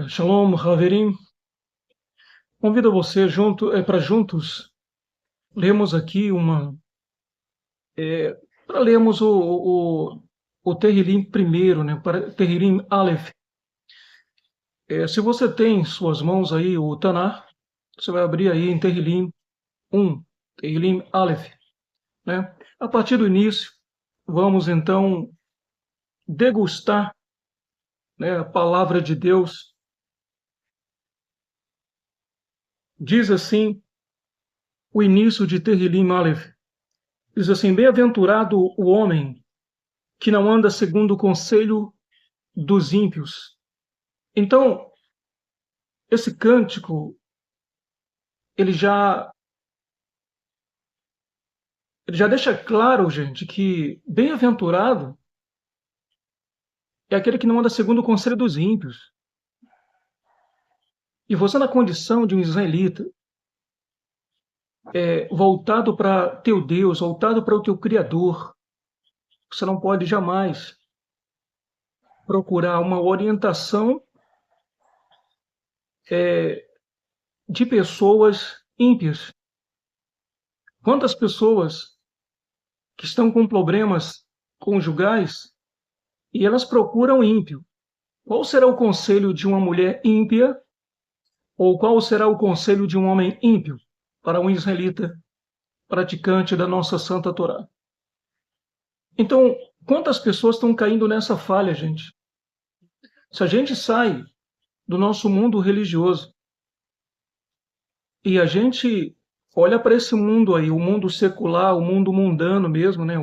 Shalom, Haverim. Convido você para juntos lermos aqui para lermos o Terrilim primeiro, né? Para Terrilim Aleph. Se você tem em suas mãos aí o Tanar, você vai abrir aí em Terrilim 1, Terrilim Aleph, né? A partir do início, vamos então degustar, né, a palavra de Deus. Diz assim o início de Terrilim Aleph. Diz assim: Bem-aventurado o homem que não anda segundo o conselho dos ímpios. Então, esse cântico, ele já, ele já deixa claro, gente, que bem-aventurado é aquele que não anda segundo o conselho dos ímpios. E você, na condição de um israelita, voltado para teu Deus, voltado para o teu Criador, você não pode jamais procurar uma orientação de pessoas ímpias. Quantas pessoas que estão com problemas conjugais e elas procuram ímpio? Qual será o conselho de uma mulher ímpia? Ou qual será o conselho de um homem ímpio para um israelita praticante da nossa Santa Torá? Então, quantas pessoas estão caindo nessa falha, gente? Se a gente sai do nosso mundo religioso e a gente olha para esse mundo aí, o mundo secular, o mundo mundano mesmo, né?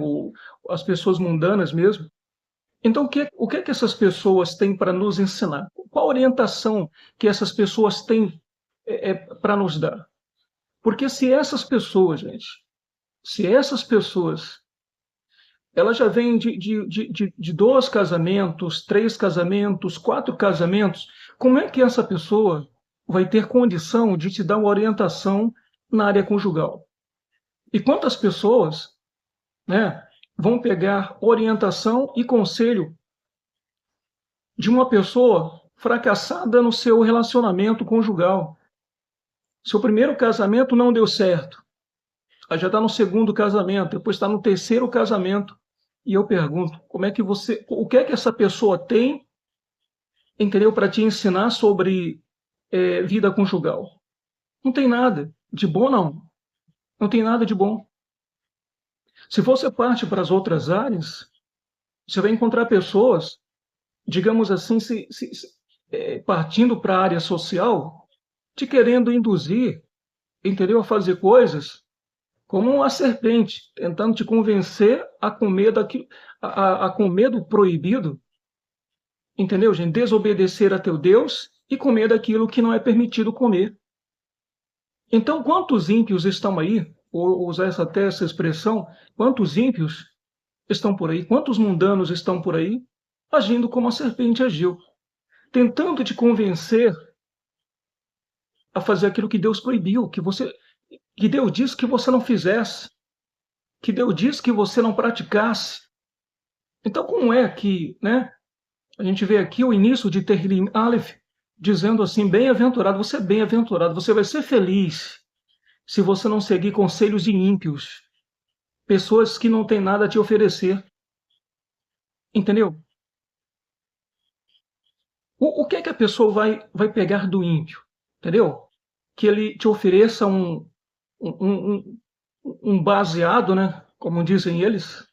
As pessoas mundanas mesmo. Então, o que é que essas pessoas têm para nos ensinar? Qual a orientação que essas pessoas têm para nos dar? Porque se essas pessoas, gente, se essas pessoas, elas já vêm de 2 casamentos, 3 casamentos, 4 casamentos, como é que essa pessoa vai ter condição de te dar uma orientação na área conjugal? E quantas pessoas, né, vão pegar orientação e conselho de uma pessoa fracassada no seu relacionamento conjugal? Seu primeiro casamento não deu certo. Aí já está no segundo casamento, depois está no terceiro casamento. E eu pergunto, o que é que essa pessoa tem, entendeu, para te ensinar sobre vida conjugal? Não tem nada de bom, não. Não tem nada de bom. Se você parte para as outras áreas, você vai encontrar pessoas, digamos assim, partindo para a área social, te querendo induzir, entendeu, a fazer coisas como a serpente, tentando te convencer a comer a comer do proibido, entendeu, gente? Desobedecer a teu Deus e comer daquilo que não é permitido comer. Então, quantos ímpios estão aí? Ou usar até essa expressão, quantos ímpios estão por aí? Quantos mundanos estão por aí agindo como a serpente agiu, tentando te convencer a fazer aquilo que Deus proibiu, que Deus disse que você não fizesse, que Deus disse que você não praticasse. Então, como é que, né, a gente vê aqui o início de Terrilim Aleph, dizendo assim, bem-aventurado, você vai ser feliz se você não seguir conselhos de ímpios, pessoas que não têm nada a te oferecer. Entendeu? O que é que a pessoa vai pegar do ímpio? Entendeu? Que ele te ofereça um baseado, né? Como dizem eles.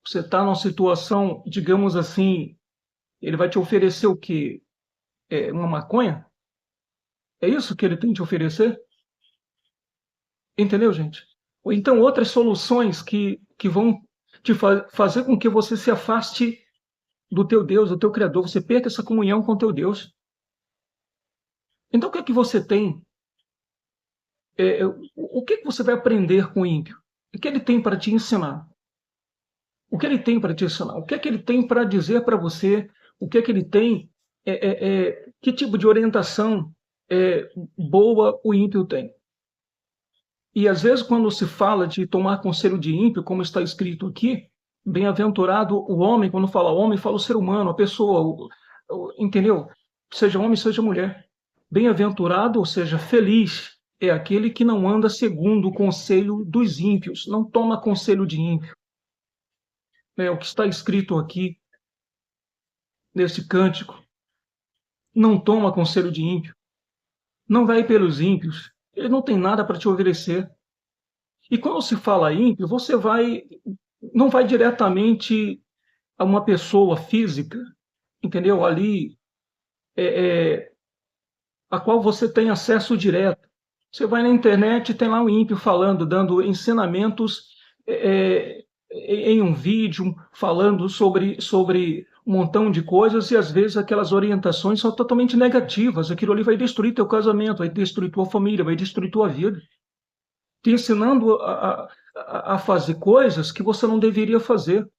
Você está numa situação, digamos assim, ele vai te oferecer o quê? Uma maconha? É isso que ele tem te oferecer? Entendeu, gente? Ou então outras soluções que vão fazer com que você se afaste do teu Deus, do teu Criador, você perca essa comunhão com o teu Deus. Então o que é que você tem? O que é que você vai aprender com o ímpio? O que ele tem para te ensinar? O que ele tem para te ensinar? O que é que ele tem para dizer para você? O que é que ele tem? Que tipo de orientação boa o ímpio tem? E às vezes, quando se fala de tomar conselho de ímpio, como está escrito aqui, bem-aventurado o homem, quando fala homem, fala o ser humano, a pessoa, entendeu? Seja homem, seja mulher. Bem-aventurado, ou seja, feliz, é aquele que não anda segundo o conselho dos ímpios, não toma conselho de ímpio. É o que está escrito aqui nesse cântico. Não toma conselho de ímpio. Não vai pelos ímpios. Ele não tem nada para te oferecer. E quando se fala ímpio, não vai diretamente a uma pessoa física, entendeu? Ali, é, é, a qual você tem acesso direto. Você vai na internet e tem lá um ímpio falando, dando ensinamentos em um vídeo, falando sobre um montão de coisas, e às vezes aquelas orientações são totalmente negativas. Aquilo ali vai destruir teu casamento, vai destruir tua família, vai destruir tua vida. Te ensinando a fazer coisas que você não deveria fazer.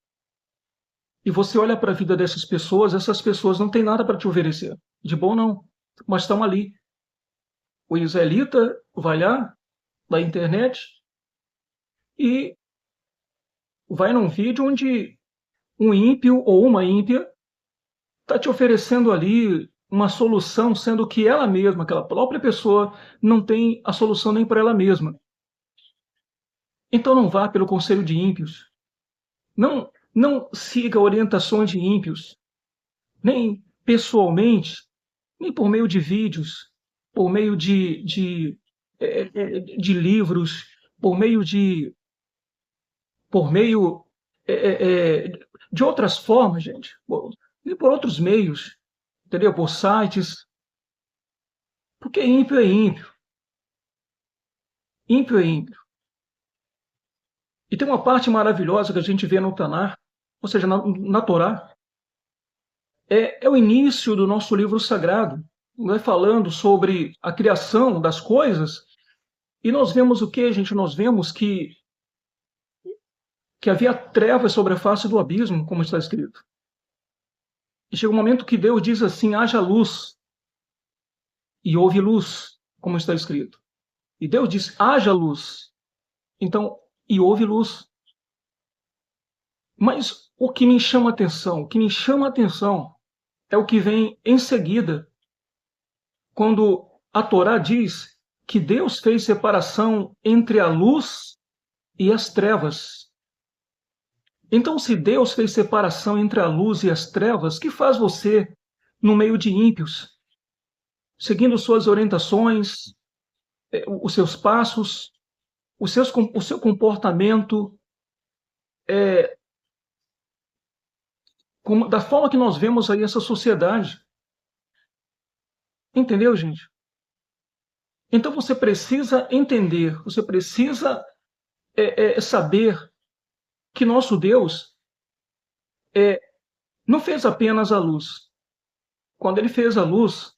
E você olha para a vida dessas pessoas, essas pessoas não têm nada para te oferecer. De bom, não. Mas estão ali. O israelita vai lá, na internet, e vai num vídeo onde um ímpio ou uma ímpia está te oferecendo ali uma solução, sendo que ela mesma, aquela própria pessoa, não tem a solução nem para ela mesma. Então não vá pelo conselho de ímpios. Não siga orientações de ímpios, nem pessoalmente, nem por meio de vídeos, por meio de livros, por meio por meio de outras formas, gente, e por outros meios, entendeu? Por sites, porque ímpio é ímpio, ímpio é ímpio. E tem uma parte maravilhosa que a gente vê no Tanar, ou seja, na Torá, é o início do nosso livro sagrado, vai falando sobre a criação das coisas, e nós vemos o que, gente? Nós vemos que havia trevas sobre a face do abismo, como está escrito. E chega um momento que Deus diz assim: haja luz, e houve luz, como está escrito. E Deus diz: haja luz. Então, e houve luz. Mas o que me chama a atenção, o que me chama a atenção é o que vem em seguida, quando a Torá diz que Deus fez separação entre a luz e as trevas. Então, se Deus fez separação entre a luz e as trevas, que faz você no meio de ímpios, seguindo suas orientações, os seus passos, o seu comportamento, da forma que nós vemos aí essa sociedade? Entendeu, gente? Então você precisa entender, você precisa saber que nosso Deus não fez apenas a luz. Quando ele fez a luz,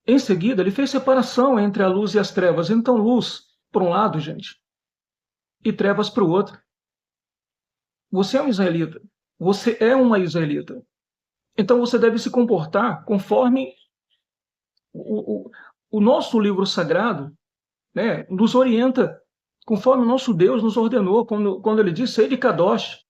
em seguida ele fez separação entre a luz e as trevas. Então luz para um lado, gente, e trevas para o outro. Você é um israelita. Você é uma israelita. Então você deve se comportar conforme o nosso livro sagrado, né, nos orienta, conforme o nosso Deus nos ordenou, quando ele diz: sede kadosh,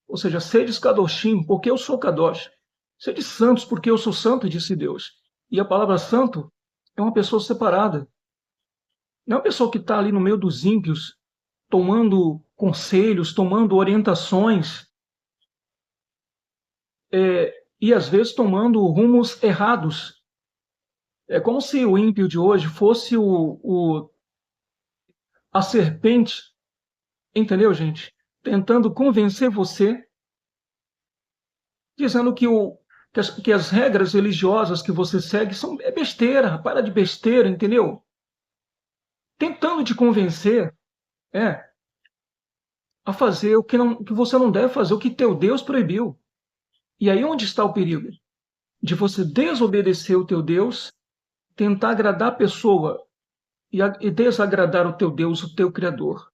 ou seja, sedes kadoshim, porque eu sou kadosh. Sede santos, porque eu sou santo, disse Deus. E a palavra santo é uma pessoa separada. Não é uma pessoa que está ali no meio dos ímpios, tomando conselhos, tomando orientações, e às vezes tomando rumos errados. É como se o ímpio de hoje fosse a serpente, entendeu, gente? Tentando convencer você, dizendo que as regras religiosas que você segue são besteira, para de besteira, entendeu? Tentando te convencer a fazer o que você não deve fazer, o que teu Deus proibiu. E aí onde está o perigo? De você desobedecer o teu Deus, tentar agradar a pessoa e desagradar o teu Deus, o teu Criador.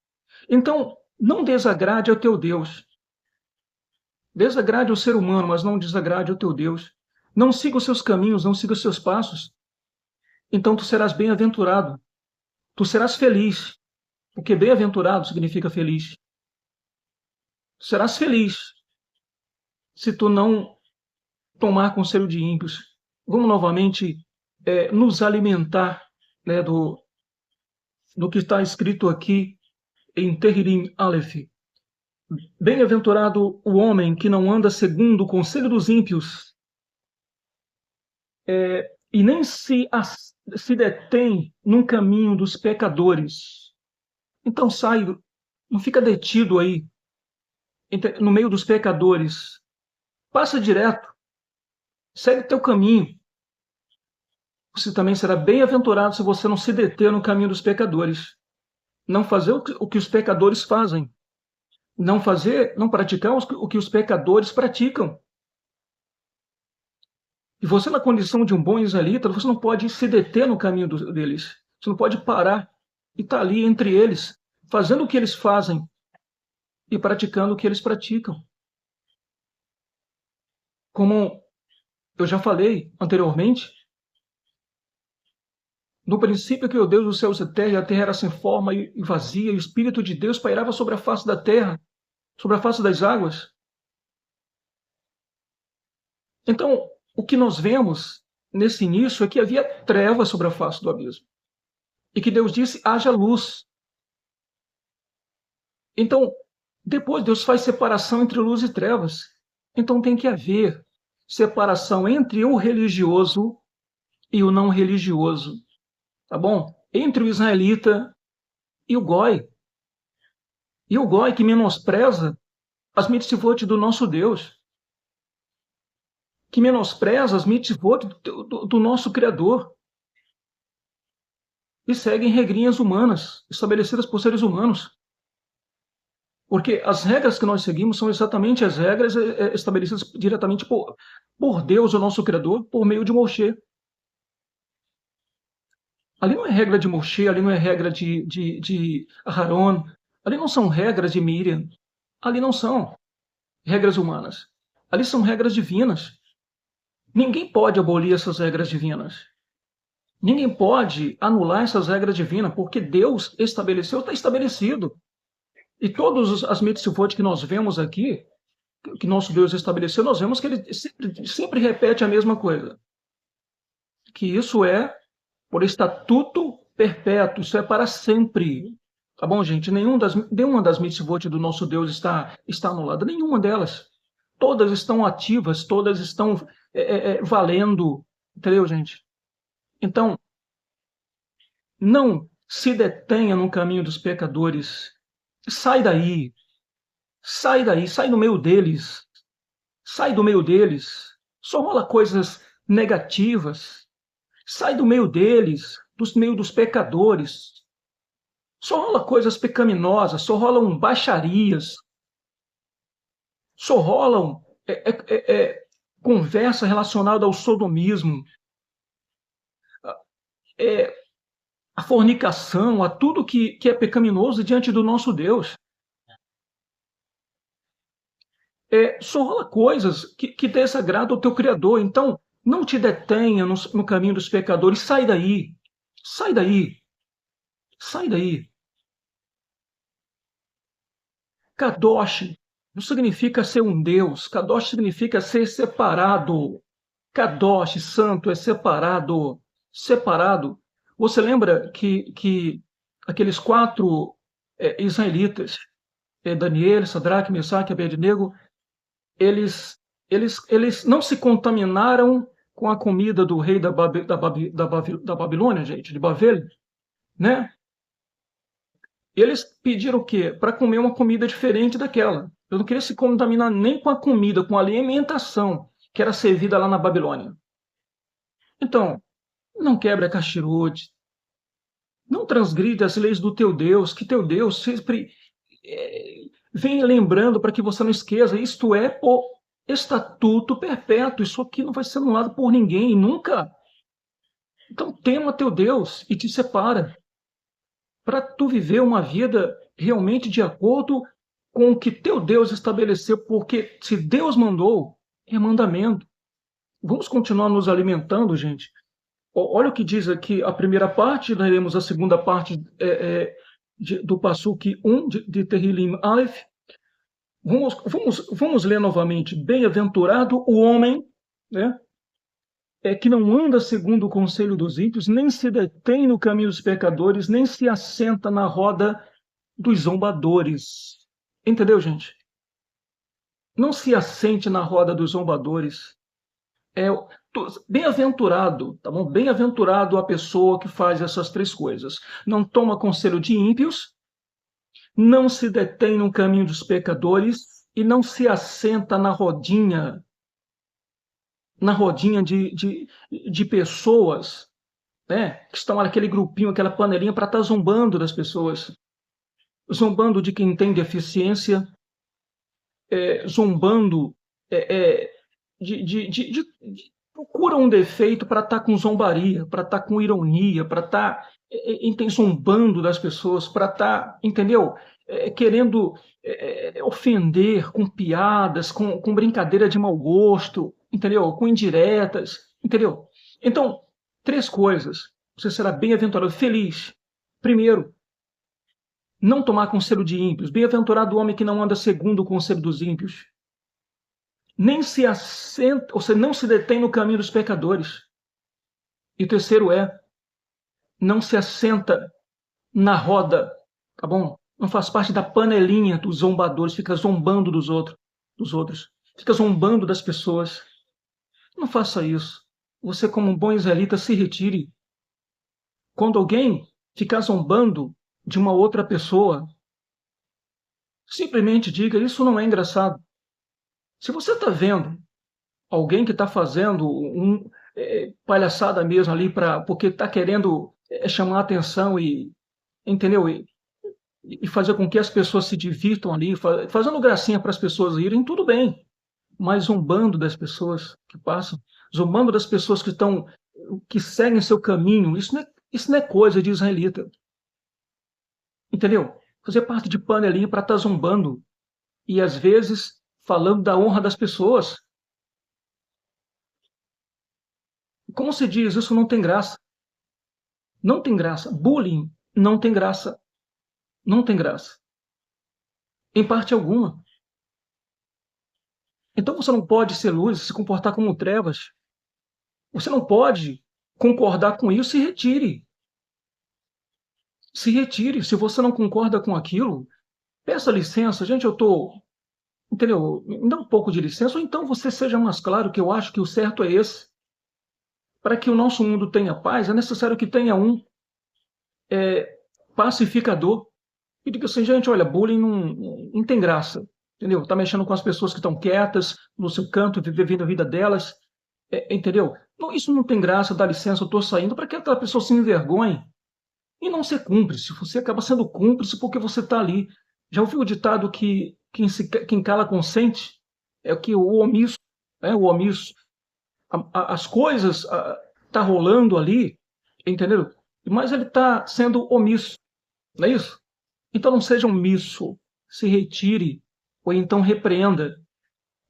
Então, não desagrade ao teu Deus. Desagrade o ser humano, mas não desagrade o teu Deus. Não siga os seus caminhos, não siga os seus passos. Então tu serás bem-aventurado. Tu serás feliz. Porque bem-aventurado significa feliz. Tu serás feliz se tu não tomar conselho de ímpios. Vamos novamente nos alimentar, né, do que está escrito aqui em Tehillim Aleph. Bem-aventurado o homem que não anda segundo o conselho dos ímpios, e nem se detém num caminho dos pecadores. Então sai, não fica detido aí, no meio dos pecadores. Passa direto, segue teu caminho. Você também será bem-aventurado se você não se deter no caminho dos pecadores. Não fazer o que os pecadores fazem. Não praticar o que os pecadores praticam. E você, na condição de um bom israelita, você não pode se deter no caminho deles. Você não pode parar e estar ali entre eles, fazendo o que eles fazem e praticando o que eles praticam. Como eu já falei anteriormente, no princípio criou Deus os céus e a terra era sem forma e vazia, e o Espírito de Deus pairava sobre a face da terra, sobre a face das águas. Então, o que nós vemos nesse início é que havia trevas sobre a face do abismo. E que Deus disse, haja luz. Então, depois Deus faz separação entre luz e trevas. Então tem que haver separação entre o religioso e o não religioso. Tá bom? Entre o israelita e o goi. E o goi que menospreza as mitzvot do nosso Deus. Que menospreza as mitzvot do nosso Criador. E seguem regrinhas humanas, estabelecidas por seres humanos. Porque as regras que nós seguimos são exatamente as regras estabelecidas diretamente por Deus, o nosso Criador, por meio de Moshe. Ali não é regra de Moshe, ali não é regra de Aharon, ali não são regras de Miriam, ali não são regras humanas, ali são regras divinas. Ninguém pode abolir essas regras divinas. Ninguém pode anular essas regras divinas, porque Deus estabeleceu, está estabelecido. E todas as mitzvot que nós vemos aqui, que nosso Deus estabeleceu, nós vemos que ele sempre repete a mesma coisa. Que isso é por estatuto perpétuo, isso é para sempre. Tá bom, gente? Nenhuma das mitzvot do nosso Deus está anulada, nenhuma delas. Todas estão ativas, todas estão valendo. Entendeu, gente? Então, não se detenha no caminho dos pecadores. Sai daí. Sai daí, sai do meio deles. Sai do meio deles. Só rola coisas negativas. Sai do meio deles, do meio dos pecadores. Só rola coisas pecaminosas, só rolam baixarias. Só rolam conversa relacionada ao sodomismo, a fornicação, a tudo que é pecaminoso diante do nosso Deus. Só rola coisas que desagradam o teu Criador. Então, não te detenha no caminho dos pecadores. Sai daí. Sai daí. Sai daí. Kadosh não significa ser um Deus. Kadosh significa ser separado. Kadosh, santo, é separado. Separado. Você lembra que aqueles 4 israelitas, Daniel, Sadraque, Mesaque e Abednego, eles não se contaminaram com a comida do rei da Babilônia, gente, de Babel, né? Eles pediram o quê? Para comer uma comida diferente daquela. Eu não queria se contaminar nem com a comida, com a alimentação que era servida lá na Babilônia. Então, não quebre a cachirude. Não transgride as leis do teu Deus, que teu Deus sempre vem lembrando para que você não esqueça. Isto é por estatuto perpétuo. Isso aqui não vai ser anulado por ninguém, nunca. Então tema teu Deus e te separa. Para tu viver uma vida realmente de acordo com o que teu Deus estabeleceu, porque se Deus mandou, é mandamento. Vamos continuar nos alimentando, gente. Olha o que diz aqui a primeira parte, nós leremos a segunda parte do Passuque 1 de Tehillim Aleph. Vamos ler novamente. Bem-aventurado o homem né? É que não anda segundo o conselho dos ímpios, nem se detém no caminho dos pecadores, nem se assenta na roda dos zombadores. Entendeu, gente? Não se assente na roda dos zombadores. É bem-aventurado, tá bom? Bem-aventurado a pessoa que faz essas três coisas. Não toma conselho de ímpios, não se detém no caminho dos pecadores e não se assenta na rodinha de pessoas, né, que estão naquele grupinho, aquela panelinha para estar zombando das pessoas, zombando de quem tem deficiência, zombando é, é, procura um defeito para estar com zombaria, para estar com ironia, para estar zombando das pessoas, para estar, entendeu? Querendo ofender com piadas, com brincadeira de mau gosto, entendeu? Com indiretas, entendeu? Então, três coisas. Você será bem-aventurado, feliz. Primeiro, não tomar conselho de ímpios. Bem-aventurado o homem que não anda segundo o conselho dos ímpios. Nem se assenta, ou seja, não se detém no caminho dos pecadores. E o terceiro não se assenta na roda, tá bom? Não faz parte da panelinha dos zombadores, fica zombando dos outros, fica zombando das pessoas. Não faça isso. Você, como um bom israelita, se retire. Quando alguém ficar zombando de uma outra pessoa, simplesmente diga: isso não é engraçado. Se você está vendo alguém que está fazendo palhaçada mesmo ali porque está querendo chamar atenção e, entendeu? E fazer com que as pessoas se divirtam ali, fazendo gracinha para as pessoas irem, tudo bem. Mas zombando das pessoas que passam, zombando das pessoas que seguem seu caminho, isso não é coisa de israelita. Entendeu? Fazer parte de panelinha para estar zombando e às vezes falando da honra das pessoas. Como se diz, isso não tem graça. Não tem graça. Bullying não tem graça. Não tem graça. Em parte alguma. Então você não pode ser luz, se comportar como trevas. Você não pode concordar com isso, se retire. Se retire. Se você não concorda com aquilo, peça licença. Gente, eu estou. Entendeu? Me dá um pouco de licença, ou então você seja mais claro que eu acho que o certo é esse. Para que o nosso mundo tenha paz, é necessário que tenha um pacificador. E diga assim, gente, olha, bullying não tem graça. Entendeu? Tá mexendo com as pessoas que estão quietas, no seu canto, vivendo a vida delas. Entendeu? Não, isso não tem graça, dá licença, eu estou saindo, para que aquela pessoa se envergonhe e não ser cúmplice. Você acaba sendo cúmplice porque você está ali. Já ouviu o ditado que quem cala consente? É que o omisso, o omisso, as coisas tá rolando ali, entendeu? Mas ele está sendo omisso, não é isso? Então não seja omisso, se retire ou então repreenda.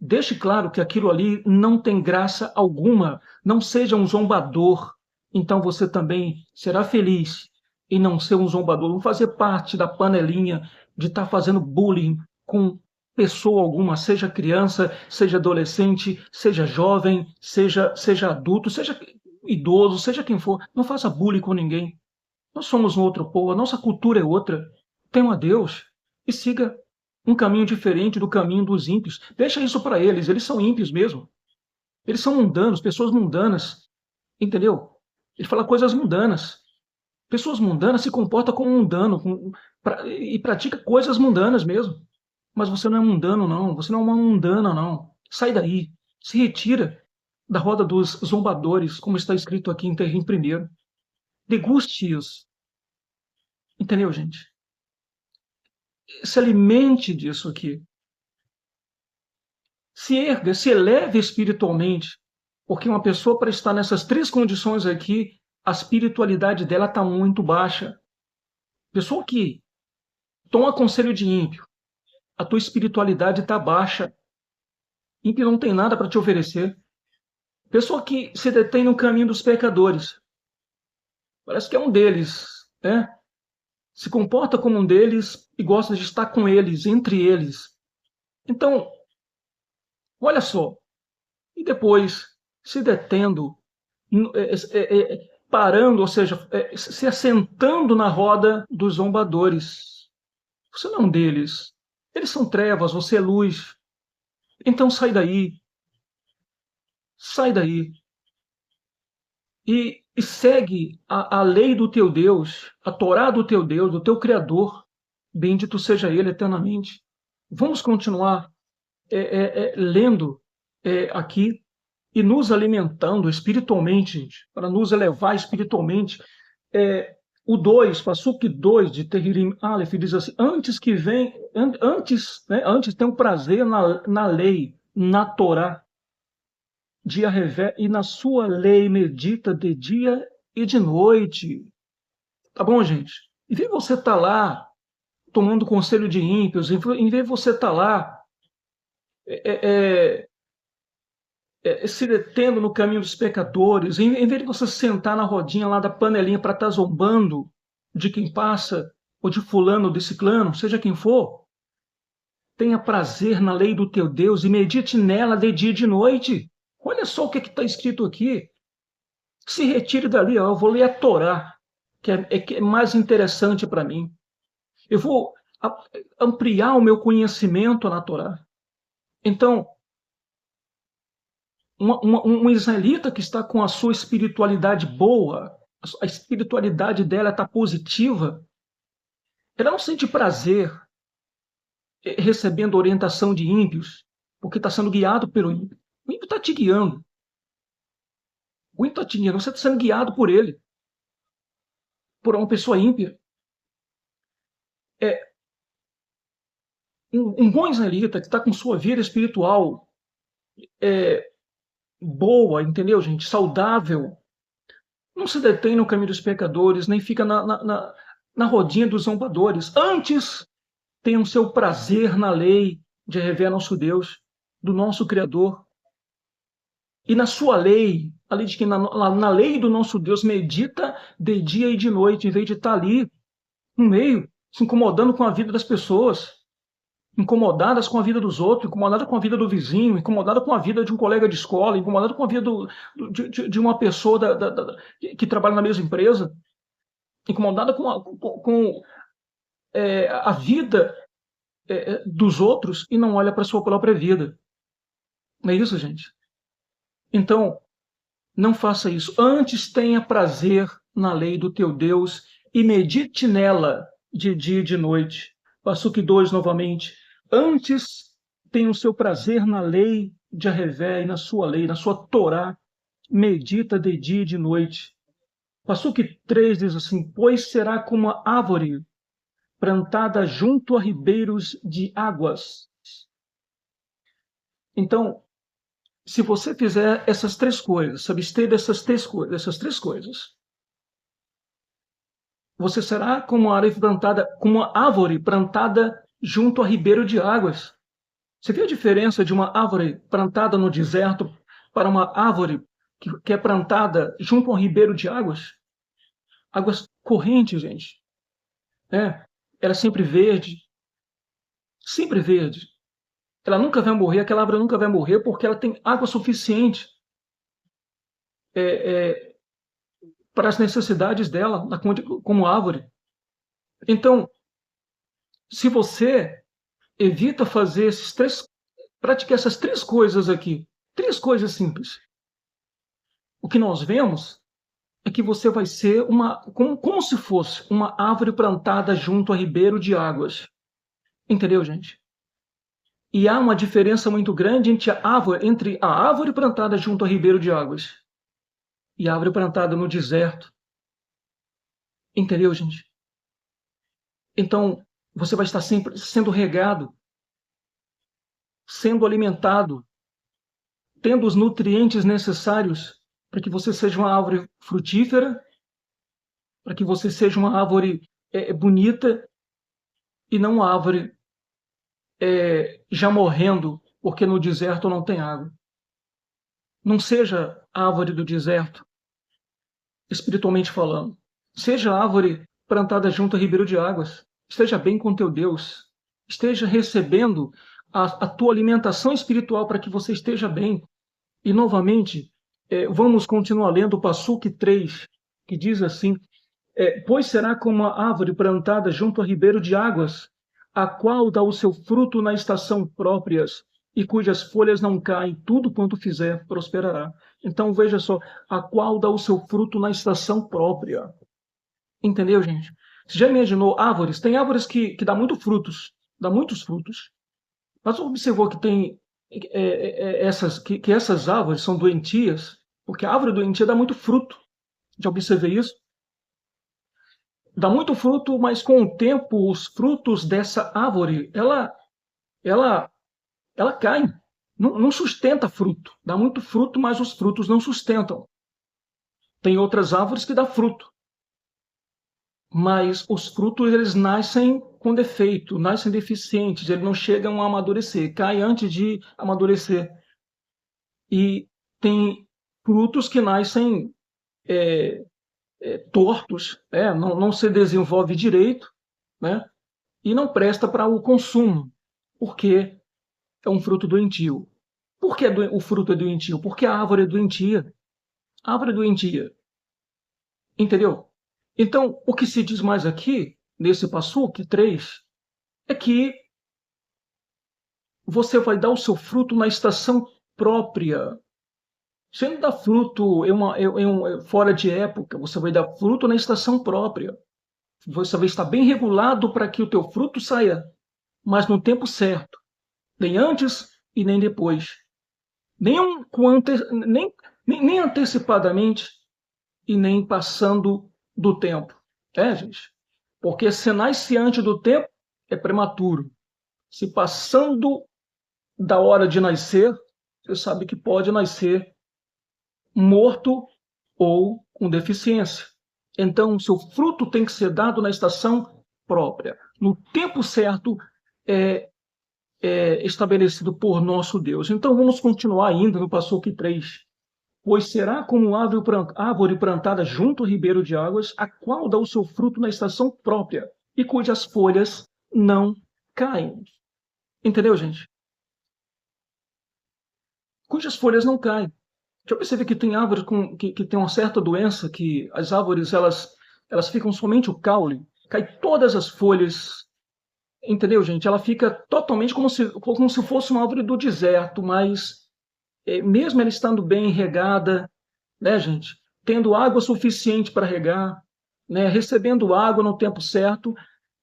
Deixe claro que aquilo ali não tem graça alguma. Não seja um zombador. Então você também será feliz em não ser um zombador, não fazer parte da panelinha de estar fazendo bullying com pessoa alguma, seja criança, seja adolescente, seja jovem, seja adulto, seja idoso, seja quem for. Não faça bullying com ninguém. Nós somos um outro povo, a nossa cultura é outra. Tema a Deus e siga um caminho diferente do caminho dos ímpios. Deixa isso para eles são ímpios mesmo. Eles são mundanos, pessoas mundanas, entendeu? Ele fala coisas mundanas. Pessoas mundanas se comportam como mundano e pratica coisas mundanas mesmo. Mas você não é mundano, não. Você não é uma mundana, não. Sai daí. Se retira da roda dos zombadores, como está escrito aqui em Terrim primeiro. Deguste isso. Entendeu, gente? Se alimente disso aqui. Se erga, se eleve espiritualmente. Porque uma pessoa, para estar nessas três condições aqui, a espiritualidade dela está muito baixa. Pessoa que toma conselho de ímpio, a tua espiritualidade está baixa. Ímpio não tem nada para te oferecer. Pessoa que se detém no caminho dos pecadores, parece que é um deles, né? Se comporta como um deles e gosta de estar com eles, entre eles. Então, olha só. E depois se detendo, parando, ou seja, se assentando na roda dos zombadores. Você não é um deles. Eles são trevas, você é luz. Então sai daí. Sai daí. E segue a lei do teu Deus, a Torá do teu Deus, do teu Criador. Bendito seja Ele eternamente. Vamos continuar lendo aqui e nos alimentando espiritualmente, gente, para nos elevar espiritualmente. O 2, Passuque 2 de Terririm Aleph, diz assim: antes que vem, antes tem um prazer na lei, na Torá, dia revé, e na sua lei medita de dia e de noite. Tá bom, gente? Em vez de você estar lá tomando conselho de ímpios, em vez de você estar lá se detendo no caminho dos pecadores, em vez de você sentar na rodinha lá da panelinha para estar zombando de quem passa, ou de fulano ou de ciclano, seja quem for, tenha prazer na lei do teu Deus e medite nela de dia e de noite. Olha só o que está escrito aqui. Se retire dali, ó, eu vou ler a Torá, que é mais interessante para mim. Eu vou ampliar o meu conhecimento na Torá. Então, um israelita que está com a sua espiritualidade boa, a espiritualidade dela está positiva, ela não sente prazer recebendo orientação de ímpios, porque está sendo guiado pelo ímpio. O ímpio está te guiando. O ímpio está te guiando, você está sendo guiado por ele, por uma pessoa ímpia. Um bom israelita que está com sua vida espiritual boa, entendeu, gente? Saudável, não se detém no caminho dos pecadores, nem fica na rodinha dos zombadores. Antes, tenham seu prazer na lei de rever nosso Deus, do nosso Criador. E na sua lei, a lei de que na lei do nosso Deus medita de dia e de noite, em vez de estar ali, no meio, se incomodando com a vida das pessoas, incomodadas com a vida dos outros, incomodada com a vida do vizinho, incomodada com a vida de um colega de escola, incomodada com a vida de uma pessoa que trabalha na mesma empresa, incomodada com a vida dos outros e não olha para a sua própria vida. Não é isso, gente? Então, não faça isso. Antes tenha prazer na lei do teu Deus e medite nela de dia e de noite. Passuque 2 novamente. Antes tenha o seu prazer na lei de Arrevé e na sua lei, na sua Torá. Medita de dia e de noite. Passuque 3 diz assim: pois será como a árvore plantada junto a ribeiros de águas. Então, se você fizer essas três coisas, se abster dessas três coisas, você será como uma árvore plantada junto a ribeiro de águas. Você vê a diferença de uma árvore plantada no deserto para uma árvore que é plantada junto a um ribeiro de águas? Águas correntes, gente. Ela é sempre verde. Sempre verde. Ela nunca vai morrer, aquela árvore nunca vai morrer porque ela tem água suficiente para as necessidades dela como árvore. Então, se você evita fazer praticar essas três coisas aqui, três coisas simples, o que nós vemos é que você vai ser como se fosse uma árvore plantada junto a ribeiro de águas. Entendeu, gente? E há uma diferença muito grande entre a árvore plantada junto a ribeiro de águas e a árvore plantada no deserto. Entendeu, gente? Então, você vai estar sempre sendo regado, sendo alimentado, tendo os nutrientes necessários para que você seja uma árvore frutífera, para que você seja uma árvore bonita e não uma árvore já morrendo porque no deserto não tem água. Não seja árvore do deserto, espiritualmente falando. Seja árvore plantada junto a ribeiro de águas. Esteja bem com teu Deus. Esteja recebendo a tua alimentação espiritual para que você esteja bem. E, novamente, Vamos continuar lendo o Passuque 3, que diz assim: pois será como a árvore plantada junto a ribeiro de águas, a qual dá o seu fruto na estação próprias, e cujas folhas não caem, tudo quanto fizer prosperará. Então veja só, a qual dá o seu fruto na estação própria. Entendeu, gente? Você já imaginou árvores? Tem árvores que dá dá muitos frutos. Mas observou que tem que essas árvores são doentias, porque a árvore doentia dá muito fruto. Já observei isso? Dá muito fruto, mas com o tempo os frutos dessa árvore, ela, ela cai. Não sustenta fruto. Dá muito fruto, mas os frutos não sustentam. Tem outras árvores que dá fruto, mas os frutos eles nascem com defeito, nascem deficientes, eles não chegam a amadurecer, caem antes de amadurecer. E tem frutos que nascem tortos, não se desenvolve direito, né? E não presta para o consumo, porque é um fruto doentio. Por que o fruto é doentio? Porque a árvore é doentia. A árvore é doentia. Entendeu? Então, o que se diz mais aqui, nesse Passuque 3, é que você vai dar o seu fruto na estação própria. Você não dá fruto fora de época, você vai dar fruto na estação própria. Você vai estar bem regulado para que o teu fruto saia, mas no tempo certo. Nem antes e nem depois. Nem antecipadamente e nem passando do tempo. Gente? Porque se nasce antes do tempo, é prematuro. Se passando da hora de nascer, você sabe que pode nascer morto ou com deficiência. Então, seu fruto tem que ser dado na estação própria, no tempo certo estabelecido por nosso Deus. Então, vamos continuar ainda no Passuque 3. Pois será como árvore plantada junto ao ribeiro de águas, a qual dá o seu fruto na estação própria, e cujas folhas não caem. Entendeu, gente? Cujas folhas não caem. Já percebi que tem árvores que tem uma certa doença, que as árvores elas ficam somente o caule, cai todas as folhas. Entendeu, gente? Ela fica totalmente como se fosse uma árvore do deserto, mas mesmo ela estando bem regada, né, gente? Tendo água suficiente para regar, né? Recebendo água no tempo certo,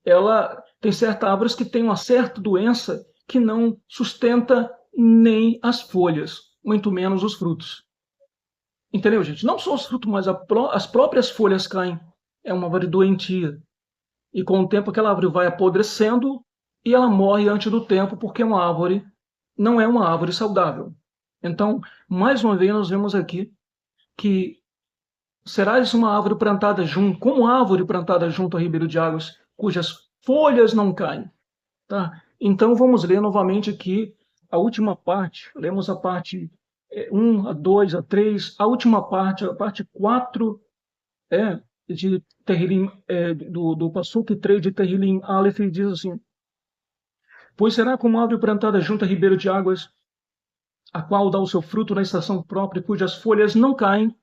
ela tem certas árvores que têm uma certa doença que não sustenta nem as folhas, muito menos os frutos. Entendeu, gente? Não só os frutos, mas as próprias folhas caem. É uma árvore doentia. E com o tempo aquela árvore vai apodrecendo e ela morre antes do tempo, porque uma árvore não é uma árvore saudável. Então, mais uma vez, nós vemos aqui que serás uma árvore plantada junto, como árvore plantada junto ao ribeiro de águas, cujas folhas não caem. Tá? Então, vamos ler novamente aqui a última parte. Lemos a parte 1, a 2, a 3, a última parte, a parte 4, de Terrilim, do Passuque 3 de Terrilim Aleph, diz assim: pois será como árvore plantada junto a ribeiro de águas, a qual dá o seu fruto na estação própria, cujas folhas não caem,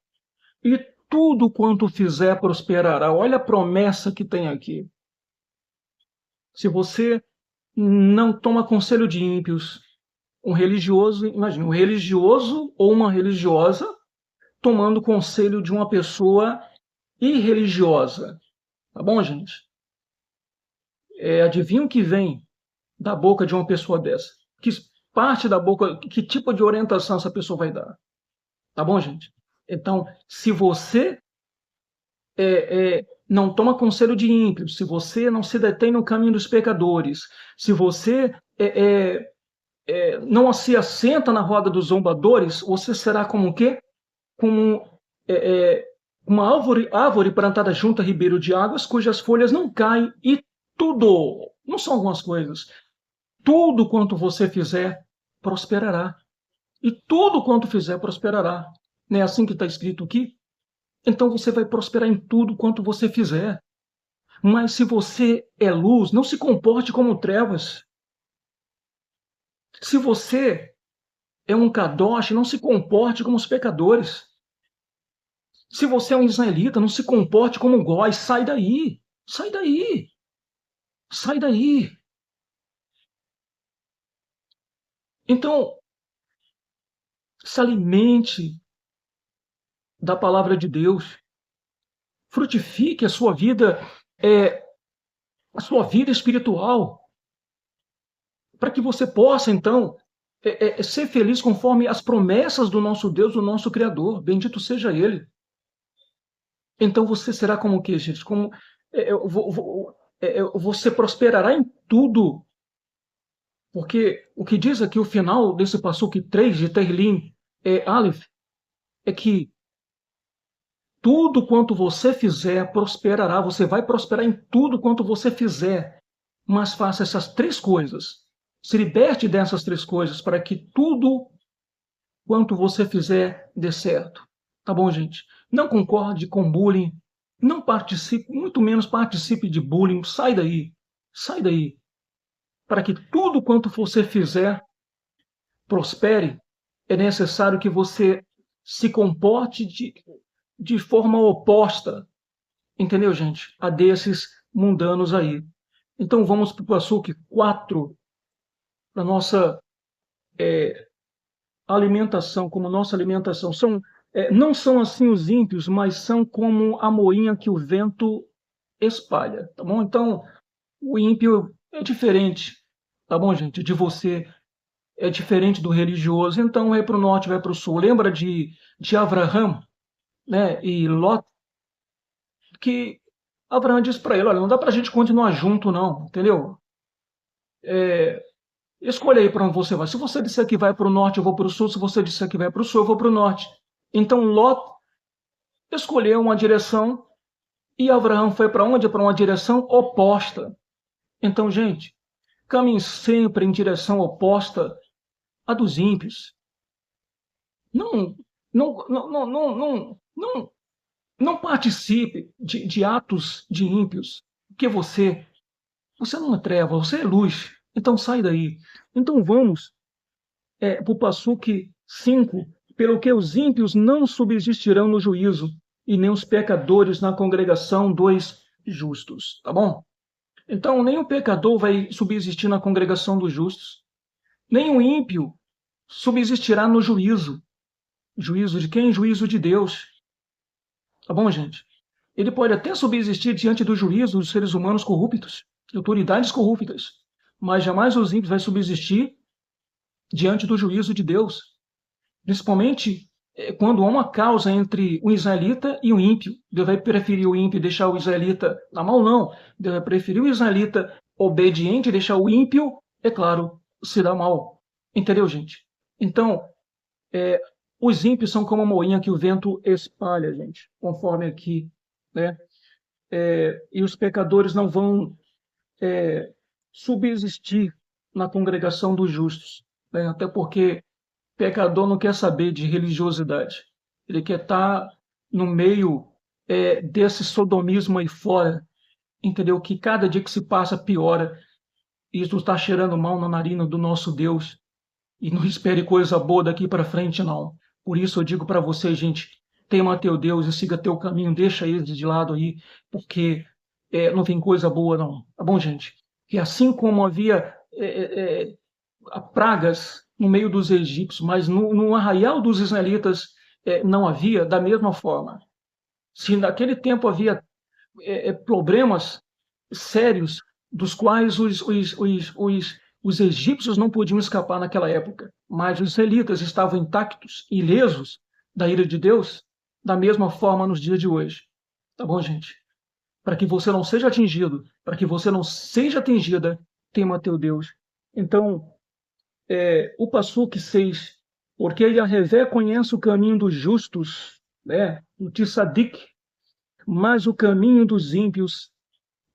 e tudo quanto fizer prosperará. Olha a promessa que tem aqui. Se você não toma conselho de ímpios, um religioso, imagina, um religioso ou uma religiosa tomando conselho de uma pessoa irreligiosa. Tá bom, gente? Adivinha o que vem da boca de uma pessoa dessa? Que parte da boca, que tipo de orientação essa pessoa vai dar? Tá bom, gente? Então, se você não toma conselho de ímpios, se você não se detém no caminho dos pecadores, se você não se assenta na roda dos zombadores, você será como o quê? Como uma árvore plantada junto a ribeiro de águas, cujas folhas não caem, e tudo, não são algumas coisas, tudo quanto você fizer prosperará. E tudo quanto fizer prosperará. Não é assim que está escrito aqui? Então você vai prosperar em tudo quanto você fizer. Mas se você é luz, não se comporte como trevas. Se você é um kadosh, não se comporte como os pecadores. Se você é um israelita, não se comporte como um gói, sai daí, sai daí, sai daí. Então, se alimente da palavra de Deus, frutifique é, a sua vida espiritual, para que você possa, então, ser feliz conforme as promessas do nosso Deus, do nosso Criador. Bendito seja Ele. Então você será como o quê, gente? Como você prosperará em tudo. Porque o que diz aqui o final desse Passuque 3 de Tehillim Aleph é que tudo quanto você fizer prosperará. Você vai prosperar em tudo quanto você fizer. Mas faça essas três coisas. Se liberte dessas três coisas para que tudo quanto você fizer dê certo. Tá bom, gente? Não concorde com bullying. Não participe, muito menos participe de bullying. Sai daí. Sai daí. Para que tudo quanto você fizer prospere, é necessário que você se comporte de forma oposta, entendeu, gente? A desses mundanos aí. Então vamos para o Passuque 4, para nossa alimentação, como nossa alimentação. Não são assim os ímpios, mas são como a moinha que o vento espalha, tá bom? Então, o ímpio é diferente, tá bom, gente? De você, é diferente do religioso. Então, vai para o norte, vai para o sul. Lembra de Abraham, né? E Lot, que Abraão disse para ele: olha, não dá para a gente continuar junto, não, entendeu? Escolha aí para onde você vai. Se você disser que vai para o norte, eu vou para o sul. Se você disser que vai para o sul, eu vou para o norte. Então, Lot escolheu uma direção e Abraão foi para onde? Para uma direção oposta. Então, gente, caminhe sempre em direção oposta à dos ímpios. Não, não participe de atos de ímpios, porque você não é treva, você é luz. Então sai daí. Então vamos para o Passuque 5. Pelo que os ímpios não subsistirão no juízo, e nem os pecadores na congregação dos justos. Tá bom? Então, nem o pecador vai subsistir na congregação dos justos, nem o ímpio subsistirá no juízo. Juízo de quem? Juízo de Deus. Tá bom, gente? Ele pode até subsistir diante do juízo dos seres humanos corruptos, de autoridades corruptas, mas jamais os ímpios vai subsistir diante do juízo de Deus. Principalmente quando há uma causa entre o israelita e o ímpio. Deus vai preferir o ímpio e deixar o israelita na mão? Não. Deus vai preferir o israelita obediente e deixar o ímpio, é claro, se dar mal. Entendeu, gente? Então, os ímpios são como a moinha que o vento espalha, gente, conforme aqui, né? E os pecadores não vão subsistir na congregação dos justos, né? Até porque pecador não quer saber de religiosidade. Ele quer estar no meio desse sodomismo aí fora, entendeu? Que cada dia que se passa piora. Isso está cheirando mal na narina do nosso Deus. E não espere coisa boa daqui para frente, não. Por isso eu digo para você, gente, tema teu Deus e siga teu caminho, deixa ele de lado aí, porque não vem coisa boa, não. Tá bom, gente? E assim como havia pragas no meio dos egípcios, mas no arraial dos israelitas não havia, da mesma forma. Se naquele tempo havia problemas sérios dos quais os egípcios não podiam escapar naquela época, mas os israelitas estavam intactos, ilesos da ira de Deus, da mesma forma nos dias de hoje. Tá bom, gente? Para que você não seja atingido, para que você não seja atingida, tema teu Deus. Então, o Passuque 6, porque Yahvé conhece o caminho dos justos, né, o Tissadik, mas o caminho dos ímpios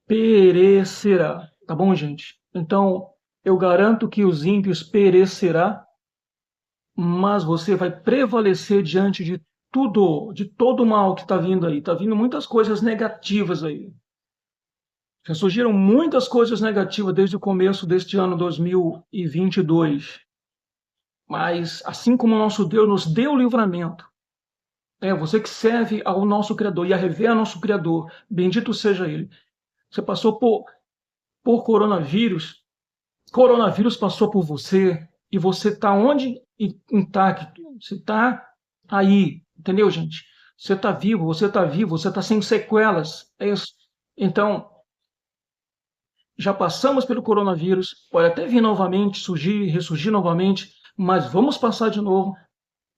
perecerá. Tá bom, gente? Então, eu garanto que os ímpios perecerá, mas você vai prevalecer diante de tudo, de todo o mal que está vindo aí. Está vindo muitas coisas negativas aí. Já surgiram muitas coisas negativas desde o começo deste ano 2022. Mas, assim como o nosso Deus nos deu o livramento, Você que serve ao nosso Criador e a rever ao nosso Criador, bendito seja Ele. Você passou por coronavírus, coronavírus passou por você, e você está onde? Intacto. Você está aí, entendeu, gente? Você está vivo, você está vivo, você está sem sequelas. É isso. Então, já passamos pelo coronavírus, pode até vir novamente, surgir, ressurgir novamente, mas vamos passar de novo.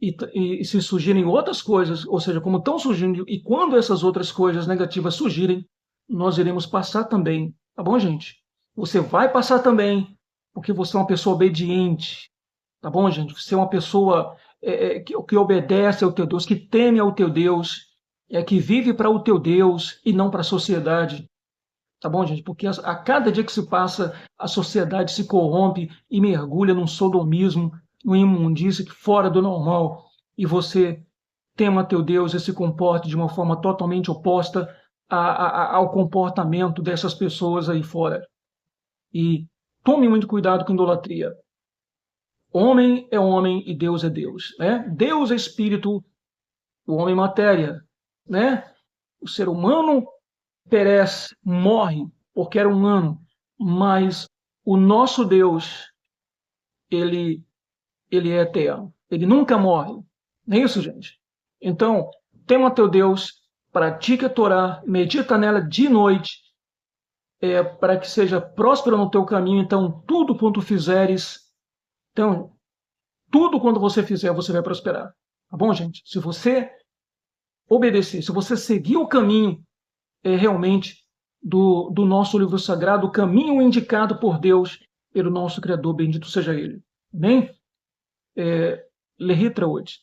E se surgirem outras coisas, ou seja, como estão surgindo, e quando essas outras coisas negativas surgirem, nós iremos passar também, tá bom, gente? Você vai passar também, porque você é uma pessoa obediente, tá bom, gente? Você é uma pessoa que obedece ao teu Deus, que teme ao teu Deus, que vive para o teu Deus e não para a sociedade, tá bom, gente? Porque a cada dia que se passa, a sociedade se corrompe e mergulha num sodomismo, numa imundície fora do normal, e você tema teu Deus e se comporte de uma forma totalmente oposta ao comportamento dessas pessoas aí fora. E tome muito cuidado com idolatria. Homem é homem e Deus é Deus, né? Deus é espírito, o homem é matéria, né? O ser humano perece, morre, porque era humano, mas o nosso Deus, ele, ele é eterno, ele nunca morre, não é isso, gente? Então, tema teu Deus, pratique a Torá, medita nela de noite, para que seja próspero no teu caminho, então tudo quanto fizeres, então, tudo quando você fizer, você vai prosperar, tá bom, gente? Se você obedecer, se você seguir o caminho realmente do nosso livro sagrado, o caminho indicado por Deus, pelo nosso Criador, bendito seja Ele. Amém? Lehitra hoje.